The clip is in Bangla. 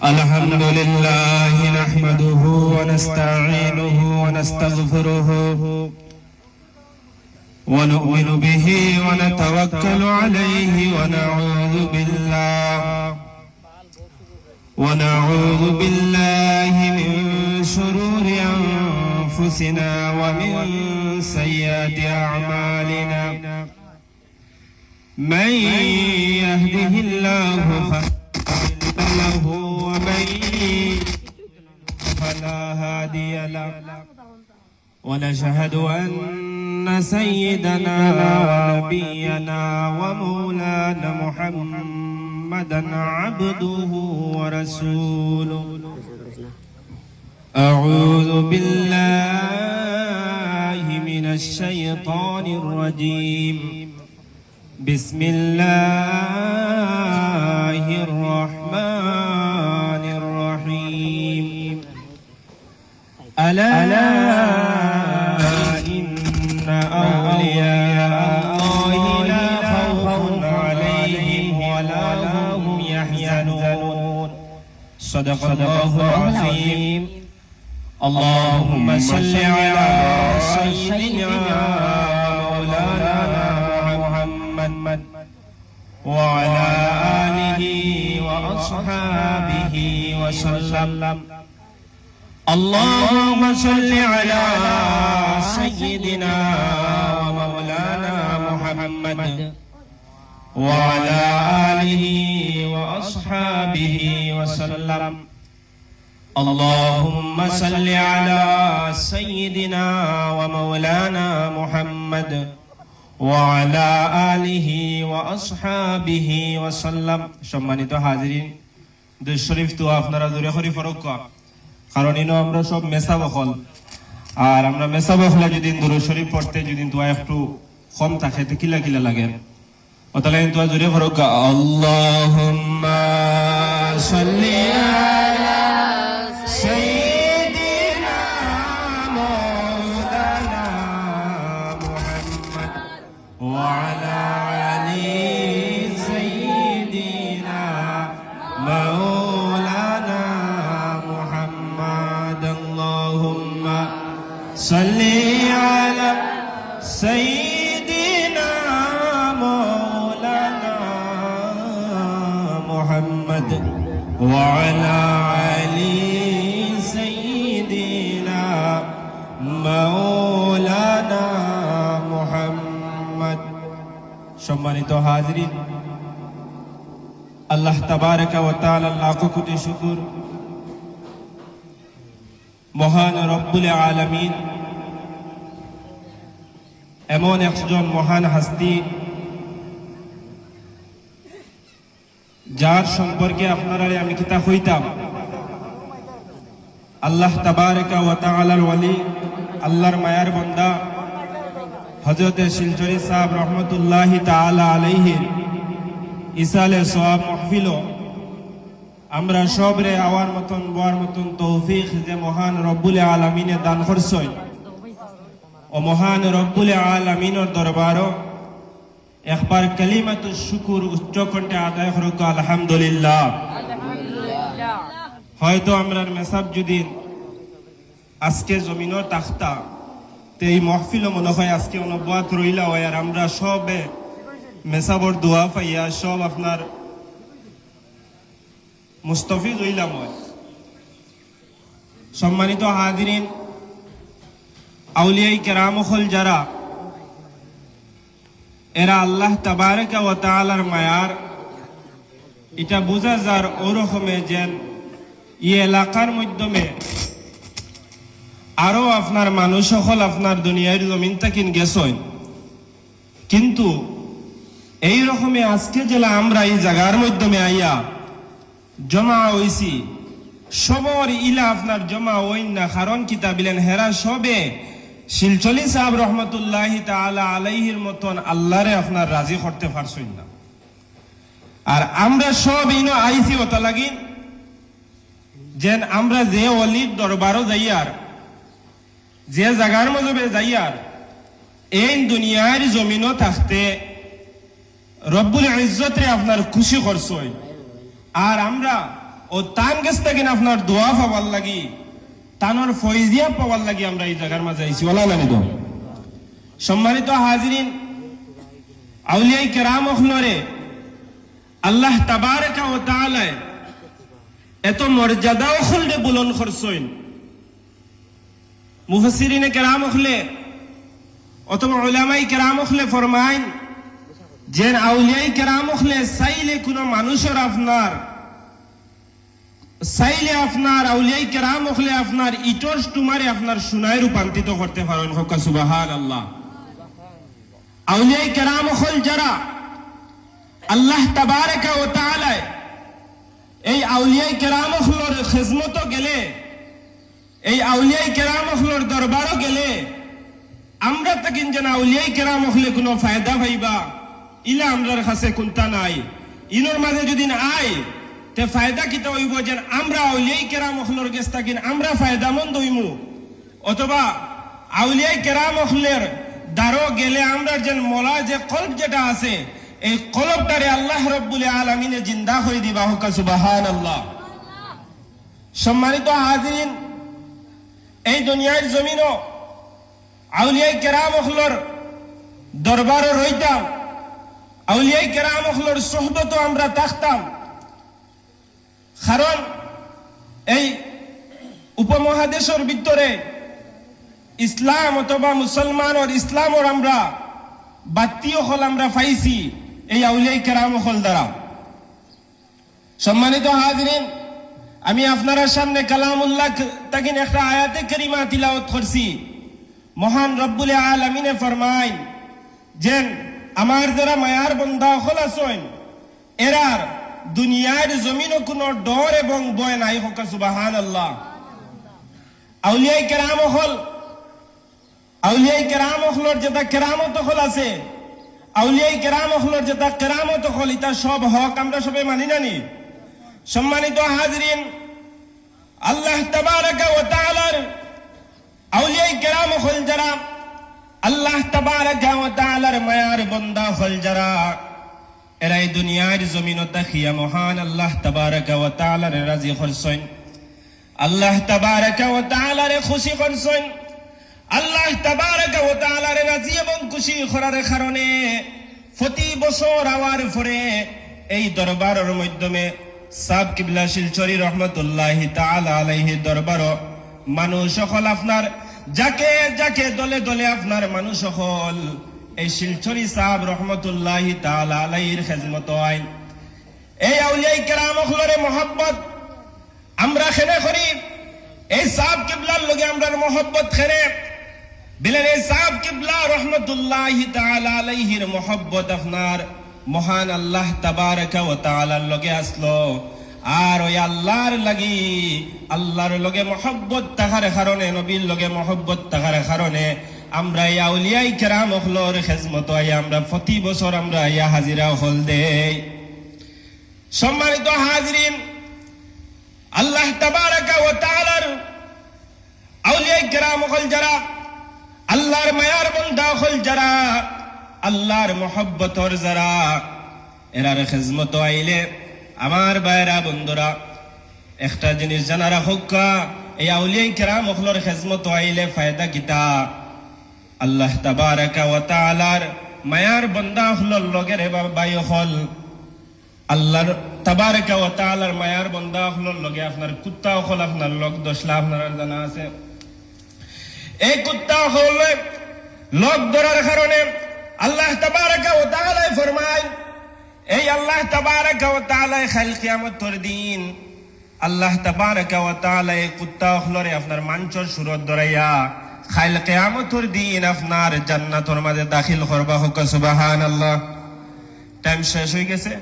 الحمد لله نحمده ونستعينه ونستغفره ونؤمن به ونتوكل عليه ونعوذ بالله من شرور أنفسنا ومن سيئات أعمالنا من يهده الله فلا له ومن فلا هادي له ونشهد أن سيدنا ونبينا ومولانا محمدا عبده ورسوله أعوذ بالله من الشيطان الرجيم بسم الله الرحمن الرحيم ألا إن أولياء الله لا خوف عليهم ولا هم يحزنون صدق الله العظيم اللهم صل على سيدنا مولانا محمد وعلى آله وأصحابه وسلم اللهم صل على سيدنا ومولانا محمد وعلى آله وأصحابه وسلم اللهم صل على سيدنا ومولانا محمد وعلى آله وأصحابه وسلم সম্মানিত হাজিরিন দুরূদ শরীফ তো আপনারা দূরে করে ফরক কারণ ইনো আমরা সব মেসা বখল আর আমরা মেসা বখলা যদি দুরূদ শরীফ পড়তে যদি তো একটু কম থাকে তো কিলা কিলা লাগে অতলে তো দূরে ফরক আল্লাহুম্মা সাল্লি আলা সাইয়্যিদিনা মাওলানা মুহাম্মদ ওয়া আলা আলি সাইয়্যিদিনা মাওলানা মুহাম্মদ আল্লাহুম্মা সাল্লি আলা সাইয়্যিদিনা মাওলানা মুহাম্মদ ওয়া আলা আলি সাইয়্যিদিনা মাওলানা মুহাম্মদ সম্মানিত হাজিরিন আল্লাহ তাবারক ওয়া তাআলা লাখ কোটি শুকর মহান রব্বুল আলামিন এমন একজন মহান হস্তি যার সম্পর্কে আপনারা আমি কিতা হইতাম আল্লাহ তাবারক ওয়া তাআলার ওয়ালি আল্লাহর মায়ার বান্দা হযরত শিলচরি সাহেব রহমাতুল্লাহি তাআলা আলাইহি ইসালে সওয়াব মাহফিল আমরা সবরে আওয়ার মতন বোয়ার মতন তৌফিক যে মহান রব্বুল আলামিনে দান করছই ও মহান রব্বুল আলামিনের দরবারও একবার কালিমাতু শুকর উচ্চ কণ্ঠে আদায় করুক আলহামদুলিল্লাহ। হয়তো আমরার মেসাব যদি আজকে জমিনের তাখতা তে এই মাহফিল মনে হয় আজকে অনুবাদ রইলা হয় আর আমরা সবে মেসাবর দোয়া পাইয়া সব আপনার মুস্তাফিজ হইলাম হয়। সম্মানিত হাজিরিন আউলিয়ায়ে কেরাম হল যারা এরা আল্লাহ তাবারক ওয়া তাআলার মায়ার এটা বোঝা যার ওরকমে যেন এই এলাকার মাধ্যমে আরো আপনার মানুষ সকল আপনার দুনিয়ার জমিন তাকিন গেছেন কিন্তু এই রকমে আজকে জেলা আমরা এই জায়গার মাধ্যমে আইয়া জমা হইছি সবর ইলা আপনার জমা হইন না কারণ কিতাবিলেন হেরা সবে শিলচলি সাহেব রহমতুল্লাহি তাআলা আলাইহির মতন আল্লাহরে আপনার রাজি করতে পারছই না আর আমরা সব ইনো আইছি ওটা লাগি যেন আমরা যে অলির দরবারও যাইয়ার যে জায়গার মধ্যে যাইয়ার এই দুনিয়ার জমিনও থাকতে রব্বুল ইজ্জত রে আপনার খুশি করছই আর আমরা ও তান গেছ থাকেন আপনার দোয়া পাওয়ার লাগি, তানোর ফয়জিয়া পাওয়ার লাগি আমরা এই জায়গার মাঝে আইছি। ওলা না নিব। সম্মানিত হাজিরিন, আউলিয়াই কেরাম হলরে আল্লাহ তাবারাকা ওয়া তাআলা এত মর্যাদা হলরে বুলন করছেন। মুফাসসিরিনে কেরাম হলে অথবা উলামায়ে কেরাম হলে ফরমায়েন যে আউলিয়াই কেরাম হলে চাইলে কোনো মানুষের আপনার আউলিয়াই কেরাম হলে আপনার ইটর টুমারে আপনার সোনায় রূপান্তরিত করতে পারেন। হক সুবহানাল্লাহ। আউলিয়াই কেরাম হল যারা আল্লাহ তাবারাকা ওয়া তাআলা এই আউলিয়াই কেরাম হলর খিদমত গেলে, এই আউলিয়াই কেরাম হলর দরবারও গেলে আমরা তাকিন যেন আউলিয়াই কেরাম হলে কোনো ফায়দা পাইবা ইলা আমরার কাছে কোনটা নাই। ইনোর মাঝে যদি আয় তে ফায়দা কিতা হইব যে আমরা আউলিয়াই কেরাম হলর গেছ তাকিন আমরা ফায়দামন্দ হইমু, অথবা আউলিয়াই কেরাম হলের দারো গেলে আমরা যেন মোলা যে কলব যেটা আছে এই কলবটারে আল্লাহ রাব্বুল আলামিনে জিন্দা করে দিবা। হোক সুবহানাল্লাহ। সম্মানিত হাজিরিন, এই দুনিয়ার জমিনও আউলিয়াই কেরাম হলর দরবারে রইতাম, আউলিয়াই কেরাম হলর সোহবতও আমরা থাকতাম। কারণ এই উপমহাদেশের ভিতরে ইসলাম অথবা মুসলমান আর ইসলামর আমরা বাত্তীয় হল আমরা পাইছি এই আউলিয়াই কেরাম হল দ্বারা। সম্মানিত হাজিরিন, আমি আপনার সামনে কালামুল্লাহ তাকিন একটা আয়াতে কারিমা তিলাওয়াত করছি। মহান রব্বুল আলামিনে ফরমায় যে আমার যারা মায়ার বন্দা হল আছেন এরার দুনিয়ার জমিনও কোনো ডর এবং ভয় নাই। হোক সুবহানাল্লাহ। আউলিয়াই কেরাম হল, আউলিয়াই কেরাম হলর যেটা কেরামত হল আছে, আউলিয়াই কেরাম হলর যেটা কেরামত হল এটা সব হক আমরা সবাই মানি নানি। সম্মানিত হাজিরিন, আল্লাহ তাবারাকা ওয়া তাআলার আউলিয়াই কেরাম হল যারা, আল্লাহ তাবারাকা ওয়া তাআলার মায়ার বান্দা হল যারা, এরাই দুনিয়ার জমিনত তাকিয়া মহান আল্লাহ তাবারাকা ওয়া তাআলার রাজি করছেন, আল্লাহ তাবারাকা ওয়া তাআলার খুশি করছেন। আল্লাহ তাবারাকা ওয়া তাআলার রাজি এবং খুশি করার কারণে প্রতি বছর আওয়ার পরে এই দরবারের মাধ্যমে সাব কিবলা শিলচরি রহমতুল্লাহি তাআলা আলাইহি দরবার মানুষ সকল আপনার যাকে যাকে দলে দলে আপনার মানুষ সকল এই শিলচরি সাব রহমতুল্লাহি তাআলা আলাইহির খিদমত আইন। এই আউলিয়াই কেরাম হলরে মহব্বত আমরা খেনে করি, এই সাব কিবলার লগে আমরার মহব্বত খেনে বিলেন। এই সাব কিবলা রহমতুল্লাহি তাআলা আলাইহির মহব্বত আপনার মহান আল্লাহ তাবারাকা ওয়া তাআলার লগে আসলো, আর ওই আল্লাহর লাগি আল্লাহর লগে মহব্বত থাকার কারণে, নবীর লগে মহব্বত থাকার কারণে আমরা এই আউলিয়াই কেরাম হলর খিদমত আইয়া আমরা প্রতি বছর আমরা ইয়া হাজিরা হল দেই। সম্মানিত হাজিরিন, আল্লাহ তাবারাকা ওয়া তাআলার আউলিয়াই কেরাম হল যারা, আল্লাহর মায়ার বান্দা হল যারা, আল্লাহর মহব্বতর যারা, এরার খিদমত আইলে আমার ভাইরা বন্ধুরা একটা জিনিস জানারা হোক, এই আউলিয়াই কেরাম হলর খিদমত আইলে ফায়দা কিতা? আল্লাহ তাবারাকা ওয়া তাআলার মায়ার বান্দা হলর লগে রে ভাই হল, আল্লাহর তাবারাকা ওয়া তাআলার মায়ার বান্দা হলর লগে আপনার কুত্তা হল আপনার লগ দশলা আপনার জানা আছে। এই কুত্তা হল লগ ধরার কারণে আল্লাহ তাবারাকা ওয়া তাআলা ফরমায়, এই আল্লাহ তাবারাকা ওয়া তাআলা কাল কিয়ামতের দিন আল্লাহ তাবারাকা ওয়া তাআলা এই কুত্তা হলরে আপনার মাঞ্চর সুরত ধরাইয়া কাল কিয়ামতের দিন আপনার জান্নাতের মাঝে দাখিল করবা। হোক সুবহানাল্লাহ। টাইম শেষ হয়ে গেছে।